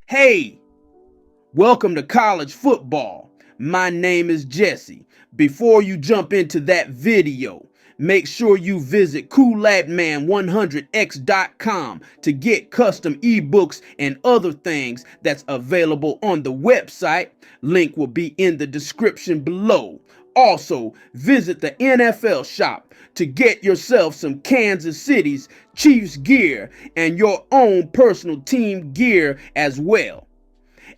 Hey, welcome to college football. My name is Jesse. Before you jump into that video, make sure you visit coolladman100x.com to get custom ebooks and other things that's available on the website. Link will be in the description below. Also, visit the NFLShop to get yourself some Kansas City's Chiefs gear and your own personal team gear as well.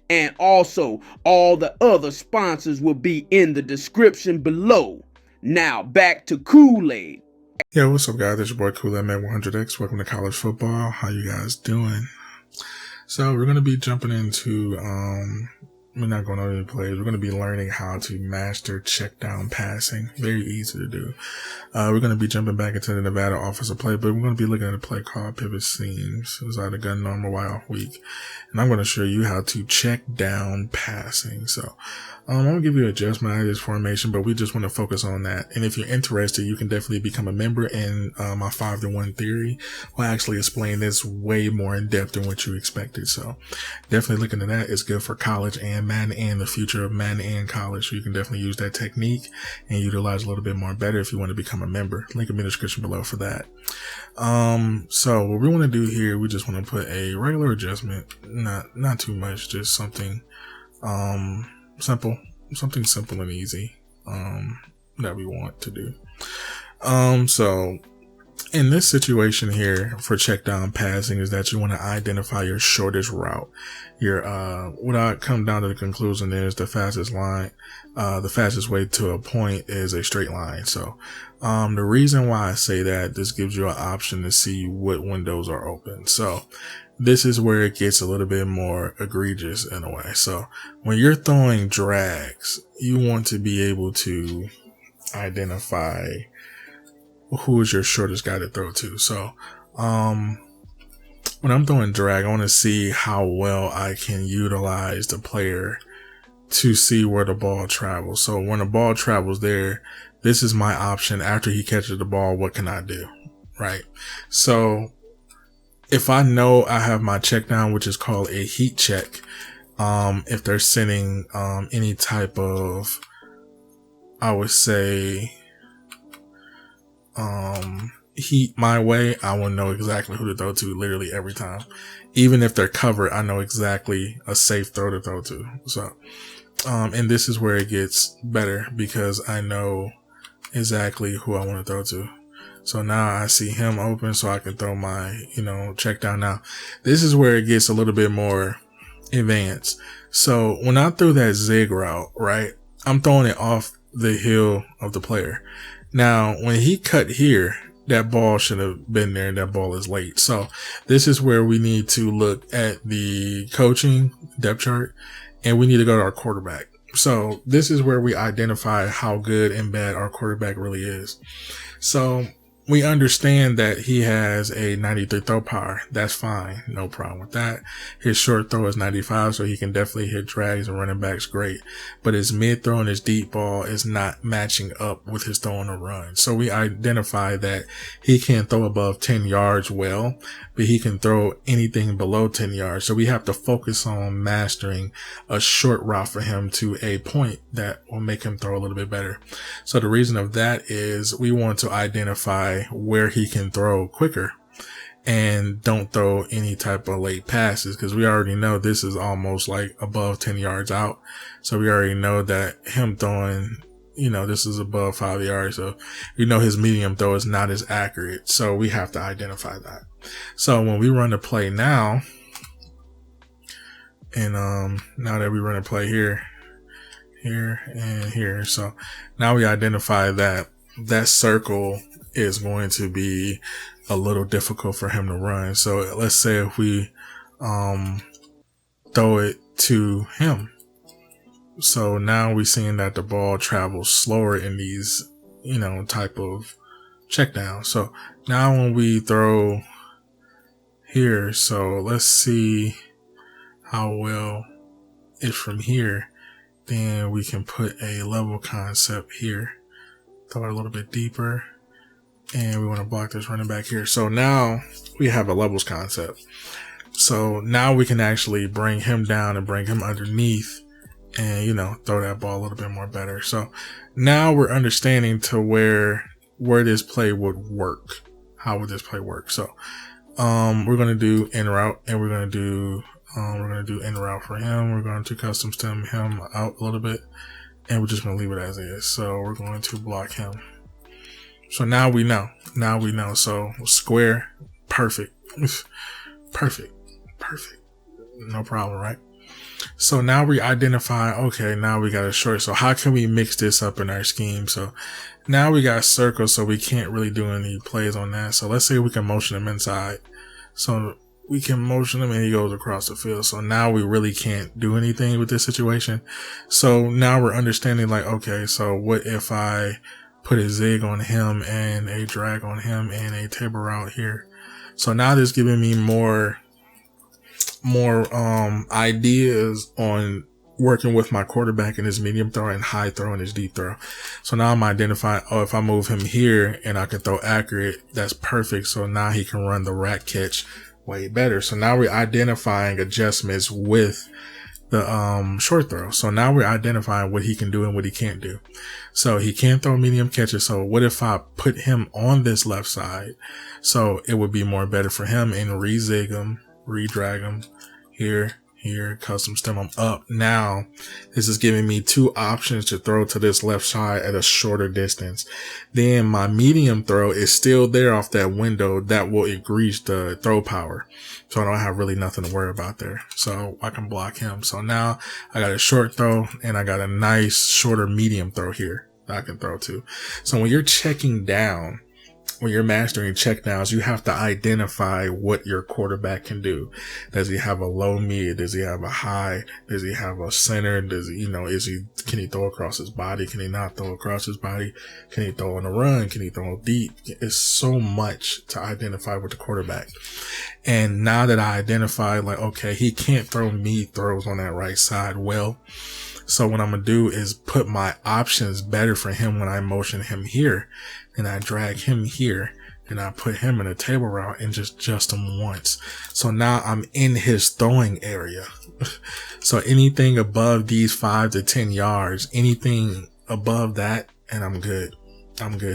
And also, all the other sponsors will be in the description below. Now, back to Kool-Aid. Yo, what's up, guys? It's your boy Coolladman100x. Welcome to college football. How you guys doing? So we're going to be jumping into, we're not going over any plays. We're going to be learning how to master check down passing. Very easy to do. We're going to be jumping back into the Nevada offensive playbook. We're going to be looking at a play called pivot seams. It's out of gun normal Y week. And I'm going to show you how to check down passing. So I'm going to give you an adjustment of this formation, but we just want to focus on that. And if you're interested, you can definitely become a member in my 5-to-1 theory. We'll actually explain this way more in depth than what you expected. So definitely look into that. It's good for college and Madden and the future of Madden and college. So you can definitely use that technique and utilize a little bit more better if you want to become a member. Link in the description below for that. So what we want to do here, we just want to put a regular adjustment, not too much, just something, something simple and easy, that we want to do. So in this situation here for check down passing is that you want to identify your shortest route. What I come down to the conclusion is the fastest way to a point is a straight line. So, the reason why I say that, this gives you an option to see what windows are open. So this is where it gets a little bit more egregious in a way. So when you're throwing drags, you want to be able to identify who is your shortest guy to throw to. So, when I'm throwing drag, I want to see how well I can utilize the player to see where the ball travels. So when the ball travels there, this is my option. After he catches the ball, what can I do? Right. So if I know I have my check down, which is called a heat check, if they're sending, any type of, I would say, heat my way, I will know exactly who to throw to literally every time. Even if they're covered, I know exactly a safe throw to throw to. So, and this is where it gets better because I know exactly who I want to throw to. So now I see him open so I can throw my, check down. Now, this is where it gets a little bit more advanced. So when I threw that zig route, right, I'm throwing it off the heel of the player. Now, when he cut here, that ball should have been there and that ball is late. So this is where we need to look at the coaching depth chart and we need to go to our quarterback. So this is where we identify how good and bad our quarterback really is. So we understand that he has a 93 throw power. That's fine. No problem with that. His short throw is 95, so he can definitely hit drags and running backs great. But his mid throw and his deep ball is not matching up with his throw on the run. So we identify that he can't throw above 10 yards well, but he can throw anything below 10 yards. So we have to focus on mastering a short route for him to a point that will make him throw a little bit better. So the reason of that is we want to identify where he can throw quicker and don't throw any type of late passes because we already know this is almost like above 10 yards out. So we already know that him throwing, this is above 5 yards. So we know his medium throw is not as accurate. So we have to identify that. So when we run the play now, and now that we run a play here, and here. So now we identify that circle is going to be a little difficult for him to run. So let's say if we throw it to him. So now we're seeing that the ball travels slower in these, type of check down. So now when we throw here, so let's see how well it's from here. Then we can put a level concept here, throw it a little bit deeper, and we want to block this running back here. So now we have a levels concept. So now we can actually bring him down and bring him underneath and, you know, throw that ball a little bit more better. So now we're understanding to where this play would work. How would this play work? So we're going to do in route, and we're going to do in route for him. We're going to custom stem him out a little bit, and we're just going to leave it as is. So we're going to block him. So now we know. So square, perfect. Perfect. No problem, right? So now we identify, okay, now we got a short. So how can we mix this up in our scheme? So now we got circle, so we can't really do any plays on that. So let's say we can motion him inside. So we can motion him and he goes across the field. So now we really can't do anything with this situation. So now we're understanding, like, okay, so what if I put a zig on him and a drag on him and a table route here? So now this is giving me more ideas on working with my quarterback in his medium throw and high throw and his deep throw. So now I'm identifying, oh, if I move him here and I can throw accurate, that's perfect. So now he can run the rack catch way better. So now we're identifying adjustments with the short throw. So now we're identifying what he can do and what he can't do. So he can't throw medium catches. So what if I put him on this left side? So it would be more better for him, and re-zig him, re-drag him here, custom stem him up. Now this is giving me two options to throw to this left side at a shorter distance. Then my medium throw is still there off that window that will increase the throw power. So I don't have really nothing to worry about there. So I can block him. So now I got a short throw and I got a nice shorter medium throw here that I can throw to. So when you're checking down, when you're mastering check downs, you have to identify what your quarterback can do. Does he have a low mid? Does he have a high? Does he have a center? Does he, can he throw across his body? Can he not throw across his body? Can he throw on a run? Can he throw deep? It's so much to identify with the quarterback. And now that I identify, like, okay, he can't throw me throws on that right side well. So what I'm going to do is put my options better for him when I motion him here. And I drag him here, and I put him in a table route and just adjust him once. So now I'm in his throwing area. So anything above these 5 to 10 yards, anything above that, and I'm good.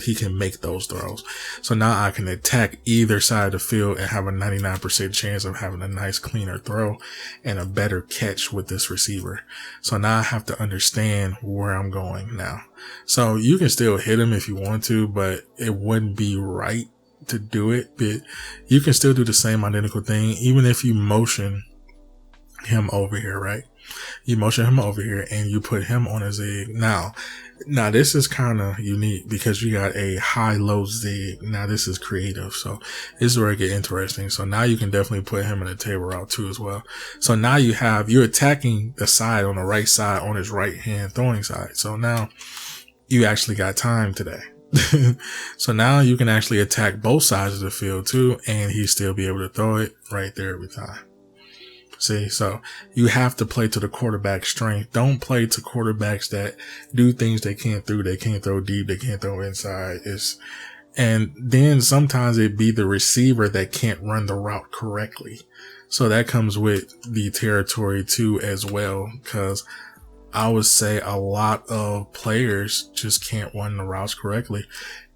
He can make those throws. So now I can attack either side of the field and have a 99% chance of having a nice cleaner throw and a better catch with this receiver. So now I have to understand where I'm going now. So you can still hit him if you want to, but it wouldn't be right to do it. But you can still do the same identical thing, even if you motion him over here, right? You motion him over here and you put him on a zig. Now this is kind of unique because you got a high-low zig. Now this is creative. So this is where it gets interesting. So now you can definitely put him in a table route too as well. So now you're attacking the side on the right side on his right hand throwing side. So now you actually got time today. So now you can actually attack both sides of the field too, and he still be able to throw it right there every time. See, so you have to play to the quarterback's strength. Don't play to quarterbacks that do things they can't do. They can't throw deep. They can't throw inside. And then sometimes it be the receiver that can't run the route correctly. So that comes with the territory too as well, because I would say a lot of players just can't run the routes correctly.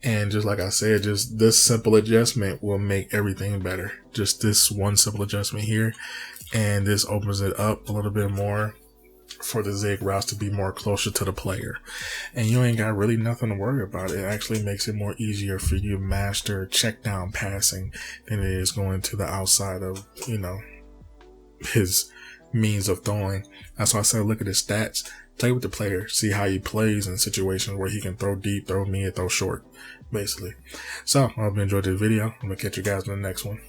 And just like I said, just this simple adjustment will make everything better. Just this one simple adjustment here. And this opens it up a little bit more for the zig routes to be more closer to the player. And you ain't got really nothing to worry about. It actually makes it more easier for you to master check down passing than it is going to the outside of, his means of throwing. That's why I said, look at his stats. Play with the player. See how he plays in situations where he can throw deep, throw mid, throw short, basically. So I hope you enjoyed this video. I'm going to catch you guys in the next one.